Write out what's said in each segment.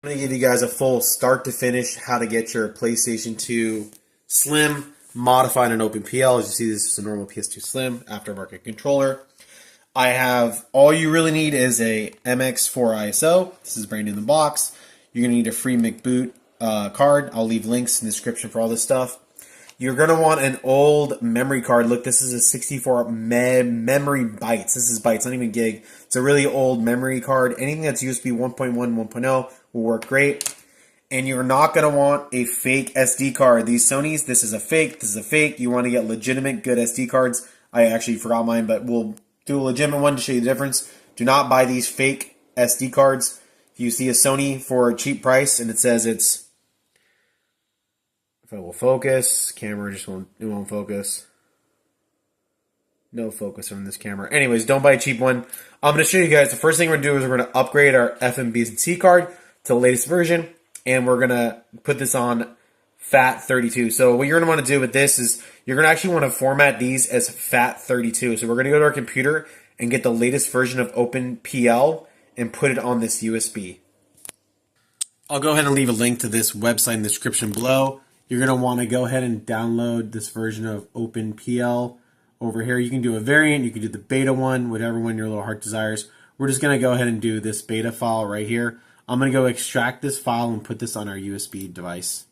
I'm going to give you guys a full start to finish how to get your PlayStation 2 Slim modified and OpenPL. As you see, this is a normal PS2 Slim aftermarket controller. I have, all you really need is a MX4ISO. This is brand new in the box. You're going to need a free McBoot card. I'll leave links in the description for all this stuff. You're going to want an old memory card. Look, this is a 64 memory bytes. This is bytes, not even gig. It's a really old memory card. Anything that's USB 1.1, 1.0 will work great. And you're not going to want a fake SD card. These Sonys, this is a fake, this is a fake. You want to get legitimate good SD cards. I actually forgot mine, but we'll do a legitimate one to show you the difference. Do not buy these fake SD cards. If you see a Sony for a cheap price and it says it's, if it will focus, camera just won't focus. No focus on this camera. Anyways, don't buy a cheap one. I'm going to show you guys. The first thing we're going to do is we're going to upgrade our FMBC card to the latest version. And we're going to put this on FAT32. So what you're going to want to do with this is you're going to actually want to format these as FAT32. So we're going to go to our computer and get the latest version of OpenPL and put it on this USB. I'll go ahead and leave a link to this website in the description below. You're going to want to go ahead and download this version of OpenPL over here. You can do a variant. You can do the beta one, whatever one your little heart desires. We're just going to go ahead and do this beta file right here. I'm going to go extract this file and put this on our USB device.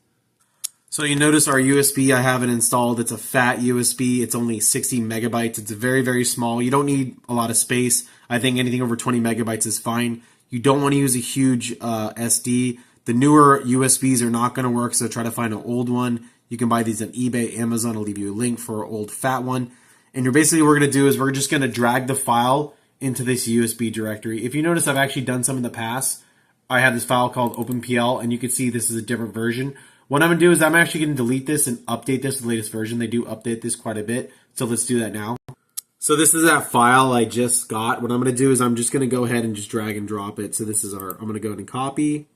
So you notice our USB, I have it installed. It's a fat USB. It's only 60 megabytes. It's very, very small. You don't need a lot of space. I think anything over 20 megabytes is fine. You don't want to use a huge SD. The newer USBs are not going to work, so try to find an old one. You can buy these on eBay, Amazon. I'll leave you a link for an old fat one. And you're basically what we're going to do is we're just going to drag the file into this USB directory. If you notice, I've actually done some in the past. I have this file called OpenPL, and you can see this is a different version. What I'm going to do is I'm actually going to delete this and update this to the latest version. They do update this quite a bit, so let's do that now. So this is that file I just got. What I'm going to do is I'm just going to go ahead and just drag and drop it. So this is I'm going to go ahead and copy.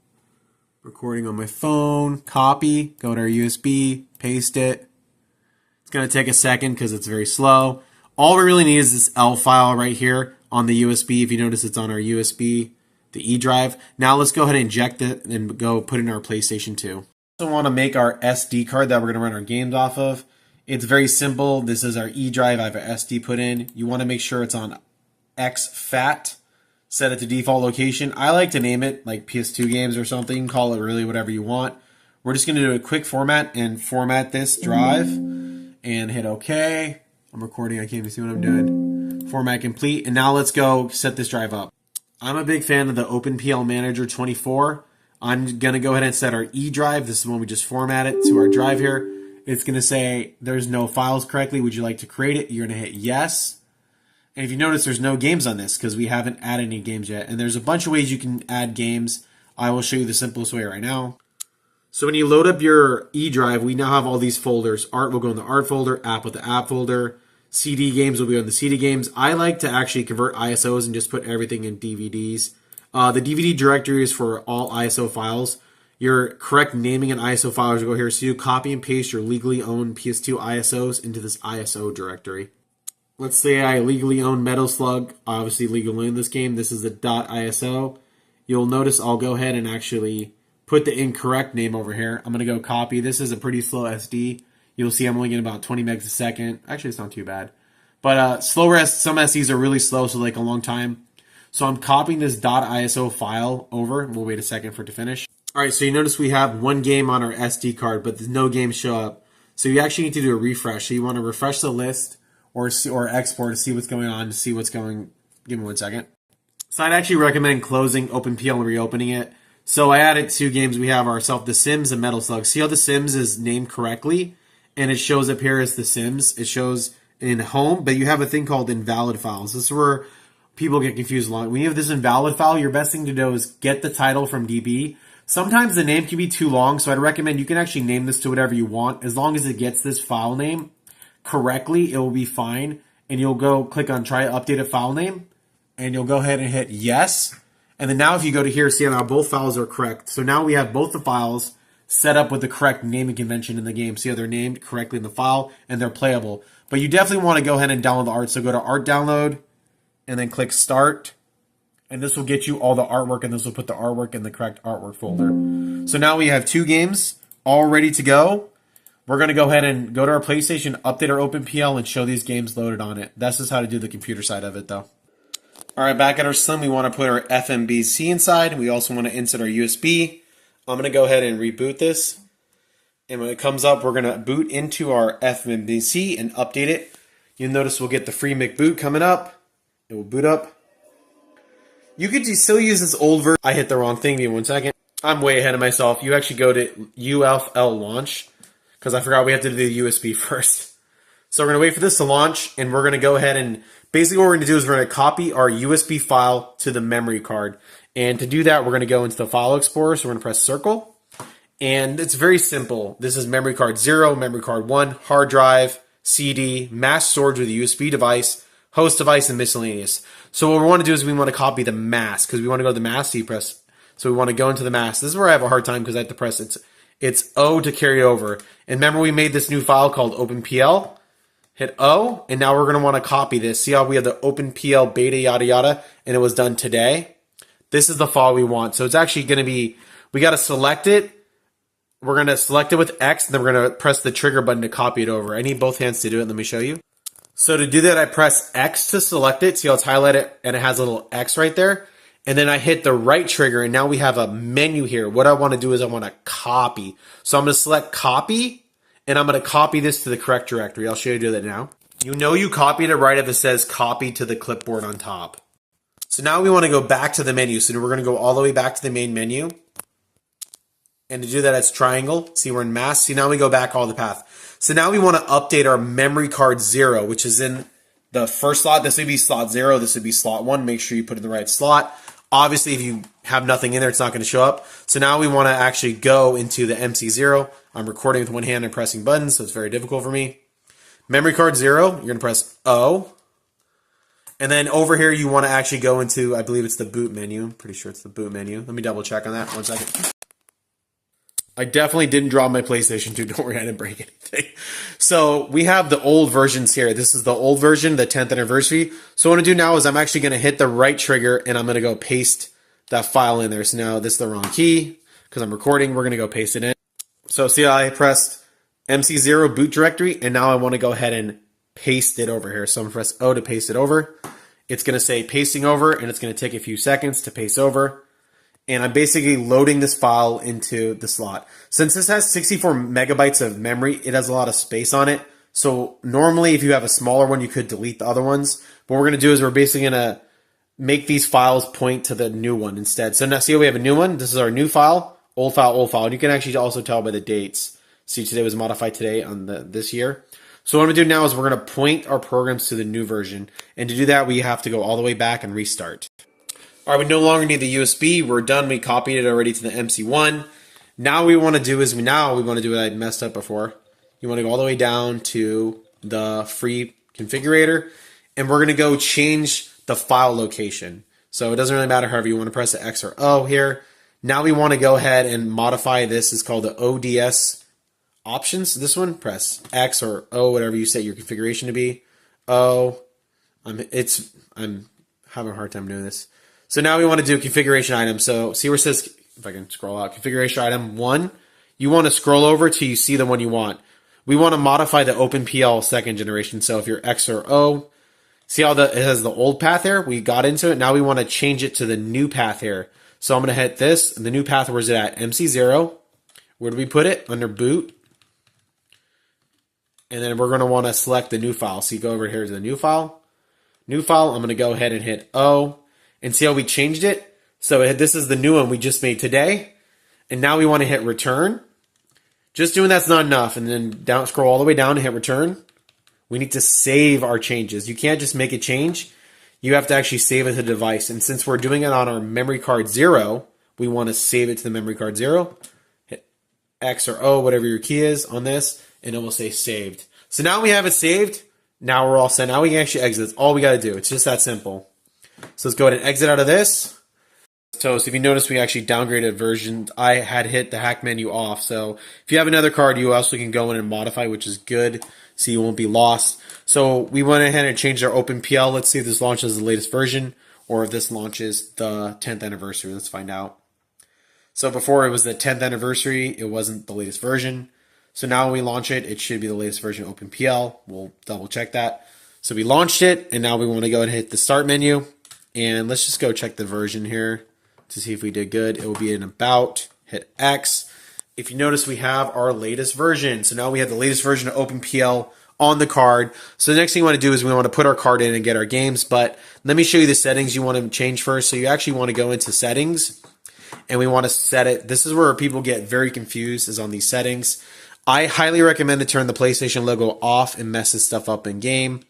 Recording on my phone, copy, go to our USB, paste it. It's going to take a second because it's very slow. All we really need is this L file right here on the USB. If you notice, it's on our USB, the E drive. Now let's go ahead and inject it and go put it in our PlayStation 2. We also want to make our SD card that we're going to run our games off of. It's very simple. This is our E drive. I have an SD put in. You want to make sure it's on exFAT. Set it to default location. I like to name it like PS2 games or something. Call it really whatever you want. We're just going to do a quick format and format this drive and hit OK. I'm recording. I can't even see what I'm doing. Format complete. And now let's go set this drive up. I'm a big fan of the OpenPL Manager 24. I'm going to go ahead and set our E drive. This is when we just formatted to our drive here. It's going to say there's no files correctly. Would you like to create it? You're going to hit yes. And if you notice, there's no games on this because we haven't added any games yet. And there's a bunch of ways you can add games. I will show you the simplest way right now. So when you load up your E drive, we now have all these folders. Art will go in the art folder, app with the app folder. CD games will be on the CD games. I like to actually convert ISOs and just put everything in DVDs. The DVD directory is for all ISO files. Your correct naming an ISO file is go here. So you copy and paste your legally owned PS2 ISOs into this ISO directory. Let's say I legally own Metal Slug, obviously legally in this game. This is the .ISO. You'll notice I'll go ahead and actually put the incorrect name over here. I'm going to go copy. This is a pretty slow SD. You'll see I'm only getting about 20 megs a second. Actually, it's not too bad. But slower, some SDs are really slow, so like a long time. So I'm copying this .ISO file over. We'll wait a second for it to finish. All right, so you notice we have one game on our SD card, but no games show up. So you actually need to do a refresh. So you want to refresh the list or export to see what's going on, to see what's going. Give me 1 second. So I'd actually recommend closing OpenPL and reopening it. So I added 2 games. We have ourselves The Sims and Metal Slug. See how The Sims is named correctly? And it shows up here as The Sims. It shows in home, but you have a thing called invalid files. This is where people get confused a lot. When you have this invalid file, your best thing to do is get the title from DB. Sometimes the name can be too long, so I'd recommend you can actually name this to whatever you want. As long as it gets this file name correctly, it will be fine. And you'll go click on try update a file name, and you'll go ahead and hit yes. And then now if you go to here, see how both files are correct. So now we have both the files set up with the correct naming convention in the game. See how they're named correctly in the file and they're playable. But you definitely want to go ahead and download the art. So go to art download and then click start. And this will get you all the artwork, and this will put the artwork in the correct artwork folder. So now we have 2 games all ready to go. We're going to go ahead and go to our PlayStation, update our OpenPL, and show these games loaded on it. That's just how to do the computer side of it, though. All right, back at our Slim, we want to put our FMBC inside. We also want to insert our USB. I'm going to go ahead and reboot this. And when it comes up, we're going to boot into our FMBC and update it. You'll notice we'll get the free McBoot coming up. It will boot up. You could still use this old version. I hit the wrong thing. Give me 1 second. I'm way ahead of myself. You actually go to UFL launch because I forgot we have to do the USB first. So we're going to wait for this to launch, and we're going to go ahead and basically what we're going to do is we're going to copy our USB file to the memory card. And to do that, we're going to go into the File Explorer. So we're going to press circle. And it's very simple. This is memory card 0, memory card 1, hard drive, CD, mass storage with a USB device, host device, and miscellaneous. So what we want to do is we want to copy the mask because we want to go to the mask. So we want to go into the mask. This is where I have a hard time because I have to press it's O to carry over. And remember we made this new file called OpenPL. Hit O, and now we're going to want to copy this. See how we have the OpenPL beta yada yada, and it was done today? This is the file we want. So it's actually going to be, we got to select it. We're going to select it with X, and then we're going to press the trigger button to copy it over. I need both hands to do it. Let me show you. So to do that, I press X to select it. See how it's highlighted, and it has a little X right there. And then I hit the right trigger, and now we have a menu here. What I want to do is I want to copy. So I'm going to select copy, and I'm going to copy this to the correct directory. I'll show you how to do that now. You know you copied it right if it says copy to the clipboard on top. So now we want to go back to the menu. So we're going to go all the way back to the main menu. And to do that, it's triangle. See, we're in mask. See, now we go back all the path. So now we want to update our memory card 0, which is in the first slot. This would be slot 0. This would be slot 1. Make sure you put it in the right slot. Obviously, if you have nothing in there, it's not going to show up. So now we want to actually go into the MC0. I'm recording with one hand and pressing buttons, so it's very difficult for me. Memory card 0, you're going to press O. And then over here, you want to actually go into, I believe it's the boot menu. I'm pretty sure it's the boot menu. Let me double check on that. 1 second. I definitely didn't drop my PlayStation 2. Don't worry, I didn't break anything. So we have the old versions here. This is the old version, the 10th anniversary. So what I'm going to do now is I'm actually going to hit the right trigger, and I'm going to go paste that file in there. So now this is the wrong key because I'm recording. We're going to go paste it in. So see how I pressed MC0 boot directory, and now I want to go ahead and paste it over here. So I'm going to press O to paste it over. It's going to say pasting over, and it's going to take a few seconds to paste over. And I'm basically loading this file into the slot. Since this has 64 megabytes of memory, it has a lot of space on it. So normally if you have a smaller one, you could delete the other ones. But what we're going to do is we're basically going to make these files point to the new one instead. So now see how we have a new one? This is our new file, old file, old file. And you can actually also tell by the dates. See, today was modified today on this year. So what I'm going to do now is we're going to point our programs to the new version. And to do that, we have to go all the way back and restart. All right, we no longer need the USB. We're done. We copied it already to the MC1. Now we want to do is we want to do what I messed up before. You want to go all the way down to the free configurator, and we're going to go change the file location. So it doesn't really matter however you want to press the X or O here. Now we want to go ahead and modify this. It's called the ODS options. This one, press X or O, whatever you set your configuration to be. O. I'm having a hard time doing this. So now we want to do a configuration item. So see where it says, if I can scroll out, configuration item 1. You want to scroll over till you see the one you want. We want to modify the OpenPL second generation. So if you're X or O, see how it has the old path here? We got into it. Now we want to change it to the new path here. So I'm going to hit this. The new path, where's it at? MC0. Where do we put it? Under boot. And then we're going to want to select the new file. So you go over here to the new file. New file, I'm going to go ahead and hit O. And see how we changed it? So this is the new one we just made today. And now we want to hit return. Just doing that's not enough. And then scroll all the way down and hit return. We need to save our changes. You can't just make a change. You have to actually save it to the device. And since we're doing it on our memory card 0, we want to save it to the memory card 0. Hit X or O, whatever your key is on this, and it will say saved. So now we have it saved. Now we're all set. Now we can actually exit. That's all we got to do. It's just that simple. So let's go ahead and exit out of this. So if you notice, we actually downgraded versions. I had hit the hack menu off. So if you have another card, you also can go in and modify, which is good. So you won't be lost. So we went ahead and changed our OpenPL. Let's see if this launches the latest version. or if this launches the 10th anniversary. Let's find out. So before it was the 10th anniversary, it wasn't the latest version. So now when we launch it, it should be the latest version of OpenPL. We'll double check that. So we launched it, and now we want to go and hit the start menu. And let's just go check the version here to see if we did good. It will be in about, hit X. If you notice, we have our latest version. So now we have the latest version of OpenPL on the card. So the next thing we want to do is we want to put our card in and get our games. But let me show you the settings you want to change first. So you actually want to go into settings, and we want to set it. This is where people get very confused, is on these settings. I highly recommend to turn the PlayStation logo off and mess this stuff up in game.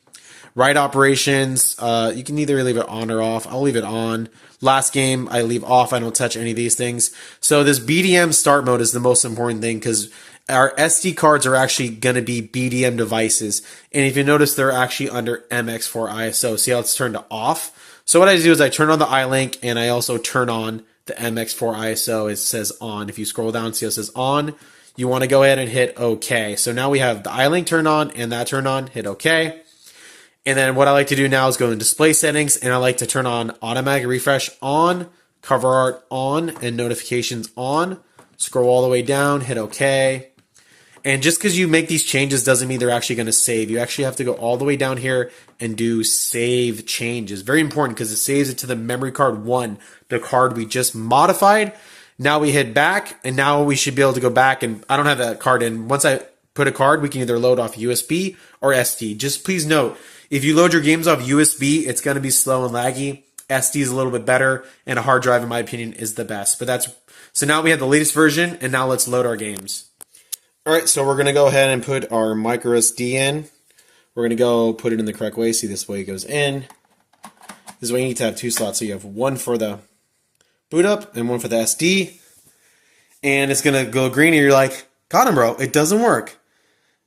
Write operations, you can either leave it on or off. I'll leave it on. Last game, I leave off. I don't touch any of these things. So this BDM start mode is the most important thing, because our SD cards are actually going to be BDM devices. And if you notice, they're actually under MX4ISO. See how it's turned to off? So what I do is I turn on the iLink, and I also turn on the MX4ISO. It says on. If you scroll down, see how it says on. You want to go ahead and hit OK. So now we have the iLink turned on and that turned on. Hit OK. And then what I like to do now is go in display settings, and I like to turn on automatic refresh on, cover art on, and notifications on. Scroll all the way down, hit OK. And just because you make these changes doesn't mean they're actually going to save. You actually have to go all the way down here and do save changes. Very important, because it saves it to the memory card 1, the card we just modified. Now we hit back, and now we should be able to go back, and I don't have that card in. Once I put a card, we can either load off USB or SD. Just please note, if you load your games off USB, it's going to be slow and laggy. SD is a little bit better, and a hard drive, in my opinion, is the best. So now we have the latest version, and now let's load our games. All right, so we're going to go ahead and put our micro SD in. We're going to go put it in the correct way. See, this way it goes in. This is why you need to have 2 slots. So you have one for the boot up and one for the SD. And it's going to go green, and you're like, Gotembro, it doesn't work.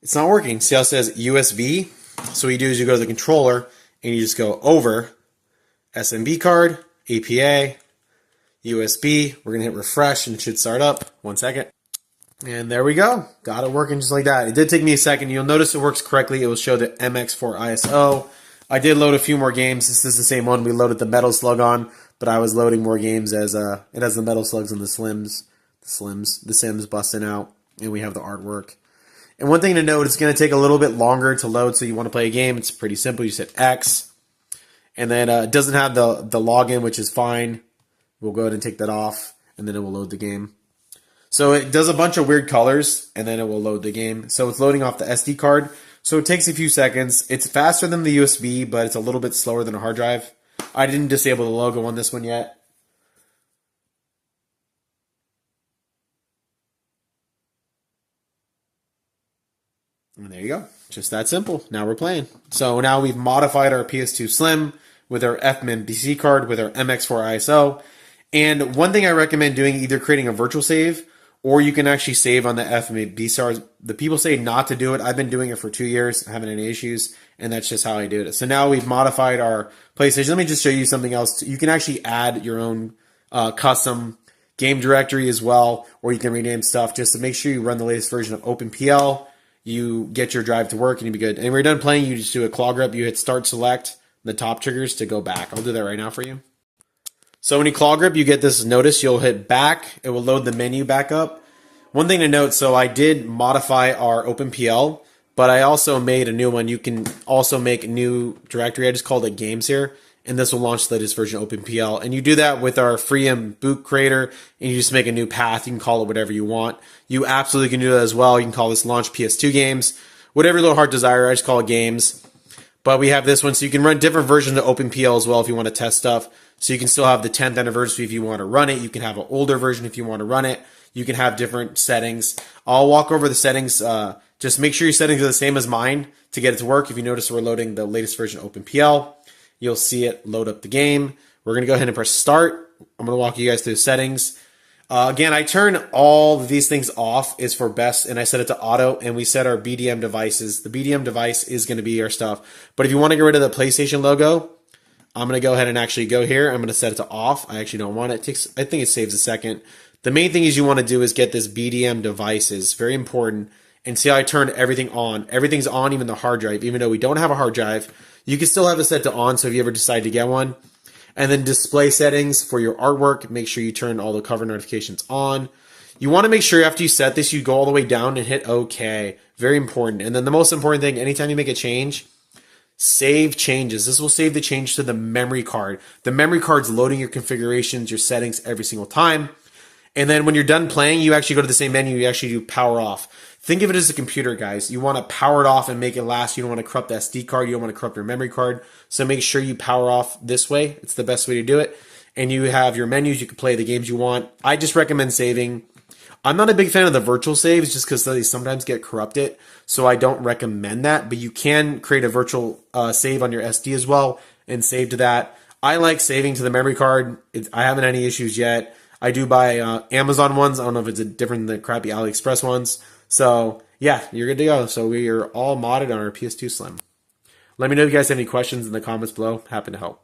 It's not working. See how it says USB? So what you do is you go to the controller, and you just go over SMB card, APA, USB. We're going to hit refresh, and it should start up. 1 second. And there we go. Got it working just like that. It did take me a second. You'll notice it works correctly. It will show the MX4ISO. I did load a few more games. This is the same one we loaded the Metal Slug on, but I was loading more games as it has the Metal Slugs and the Sims busting out, and we have the artwork. And one thing to note, it's going to take a little bit longer to load, so you want to play a game. It's pretty simple. You just hit X, and then it doesn't have the login, which is fine. We'll go ahead and take that off, and then it will load the game. So it does a bunch of weird colors, and then it will load the game. So it's loading off the SD card. So it takes a few seconds. It's faster than the USB, but it's a little bit slower than a hard drive. I didn't disable the logo on this one yet. And there you go. Just that simple. Now we're playing. So now we've modified our PS2 Slim with our FMBC card, with our MX4ISO. And one thing I recommend doing, either creating a virtual save, or you can actually save on the FMBC. The people say not to do it. I've been doing it for 2 years, haven't had any issues, and that's just how I do it. So now we've modified our PlayStation. Let me just show you something else. You can actually add your own custom game directory as well, or you can rename stuff just to make sure you run the latest version of OpenPL. You get your drive to work, and you'll be good. And when you're done playing, you just do a claw grip. You hit Start Select, the top triggers to go back. I'll do that right now for you. So when you claw grip, you get this notice. You'll hit back. It will load the menu back up. One thing to note, so I did modify our OpenPL, but I also made a new one. You can also make a new directory. I just called it Games here, and this will launch the latest version of OpenPL. And you do that with our FreeM boot creator, and you just make a new path. You can call it whatever you want. You absolutely can do that as well. You can call this Launch PS2 Games. Whatever your little heart desire, I just call it Games. But we have this one, so you can run different versions of OpenPL as well if you want to test stuff. So you can still have the 10th anniversary if you want to run it. You can have an older version if you want to run it. You can have different settings. I'll walk over the settings. Just make sure your settings are the same as mine to get it to work. If you notice, we're loading the latest version of OpenPL. You'll see it load up the game. We're going to go ahead and press start. I'm going to walk you guys through the settings. Again, I turn all of these things off is for best, and I set it to auto, and we set our BDM devices. The BDM device is going to be our stuff. But if you want to get rid of the PlayStation logo, I'm going to go ahead and actually go here. I'm going to set it to off. I actually don't want it. I think it saves a second. The main thing is you want to do is get this BDM devices. Very important. And see how I turned everything on. Everything's on, even the hard drive. Even though we don't have a hard drive, you can still have it set to on, so if you ever decide to get one. And then display settings for your artwork. Make sure you turn all the cover notifications on. You want to make sure after you set this, you go all the way down and hit OK. Very important. And then the most important thing, anytime you make a change, save changes. This will save the change to the memory card. The memory card's loading your configurations, your settings every single time. And then when you're done playing, you actually go to the same menu, you actually do power off. Think of it as a computer, guys. You want to power it off and make it last. You don't want to corrupt the SD card. You don't want to corrupt your memory card. So make sure you power off this way. It's the best way to do it. And you have your menus. You can play the games you want. I just recommend saving. I'm not a big fan of the virtual saves just because they sometimes get corrupted. So I don't recommend that. But you can create a virtual save on your SD as well and save to that. I like saving to the memory card. I haven't had any issues yet. I do buy Amazon ones. I don't know if it's different than the crappy AliExpress ones. So yeah, you're good to go. So we are all modded on our PS2 Slim. Let me know if you guys have any questions in the comments below. Happy to help.